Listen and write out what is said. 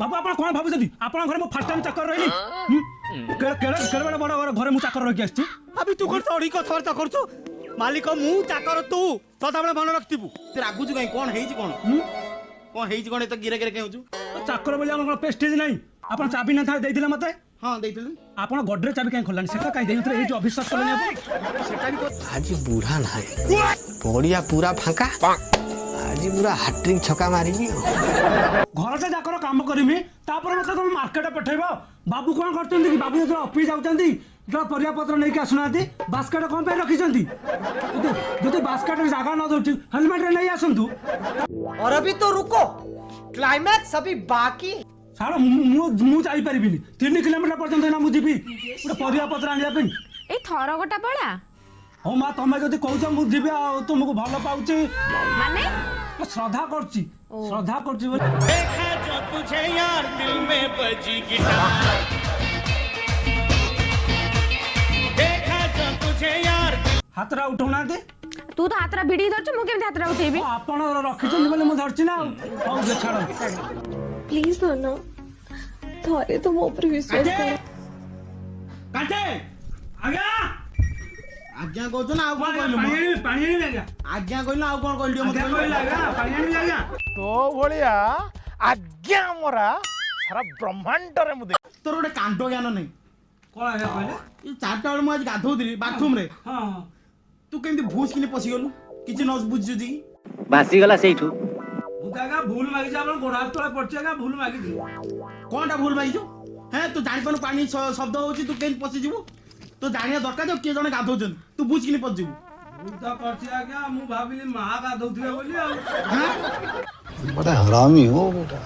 बाबू आप कौन भावुଛନ୍ତି ଆପଣ ଘରେ ମୁଁ ଫାର୍ଷ୍ଟ ଟାଇମ୍ ଚାକର ରହିଲି କେଡ଼େ ବଡ଼ ଘରେ ମୁଁ ଚାକର ରହିକି ଆସିଛି। अभी तू कर तोड़ी कथबार्ता करछु मालिक मु चाकर तू सदाबेले मन रखथिबु ते रागुछु काई कोन हेइछि कोन हेइछि कोन त गिरे गिरे केउछु चाकर बोली हम प्रेस्टीज नहीं आपण चाबी न था देथिले मते हां देथिले आपण गडरे चाबी काई खोललानी सेटा काई देउथले एठी अविश्वास करलानी आपण सेटा भी आज बूढ़ा ना पड़िया पूरा फांका आज पूरा हाट्रिक छक्का मारिबी घर से जाकर काम करमी तापर मते तुम मार्केट पठेबो बाबू कोन करतंदी कि बाबू जो ऑफिस जाउतंदी जो परिया पत्र नहीं के आसुनाती बास्केट कोन पे रखिसंती जदि बास्केट जगह न दोठी हेलमेट रे नहीं आसंतु। और अभी तो रुको क्लाइमैक्स अभी बाकी सारा मु जाई परिबिनी 3 किलोमीटर पर्यंत ना मु जीबी पूरा परिया पत्र आनिया पे ए थर गोटा पड़ा हो मां तमे जदि कहउछ मु जीबी आ तुमको भलो पाउची माने श्रद्धा करची देखा जो तुझे यार दिल में बजी गिटार देखा जो तुझे यार हाथरा उठौना दे तू तो हातरा भिड़ी धरछ मु केमते हातरा उठेबी आपण रखिछन बोले मु धरची ना हो जे छाड़ प्लीज धन थरे तो मो ऊपर विश्वास कर काटे आज्ञा आज्ञा कहतो ना आ कोन कहलु पानी लगा आज्ञा कहलु आ कोन कहलु मते लगा पानी लगा तो भलिया आज्ञा मोरा सारा ब्रह्मांड रे मु देख तोर गोटे कांटो ज्ञान नहीं कोला है कहले ई चारटा बेल मु आज गाधौदिली बाथरूम रे हां तू केमती भूस किने पसी गलु किछि न बुझजु दी बासी गला सेठू बुदागा भूल मागी जा अपन गोड़ा तळे पड़छेगा भूल मागी दी कोनटा भूल मागिजु हैं तू जानि पन पानी शब्द होछि तू केन पसी जिवु तो जानिया दरकार जो के जने गाधौछन तू बुझ किने पसी जिवु भूल तो करछि आज्ञा मु भाबिली महा गाधौथिबे बोली आ बड़ा हरामी हो बेटा।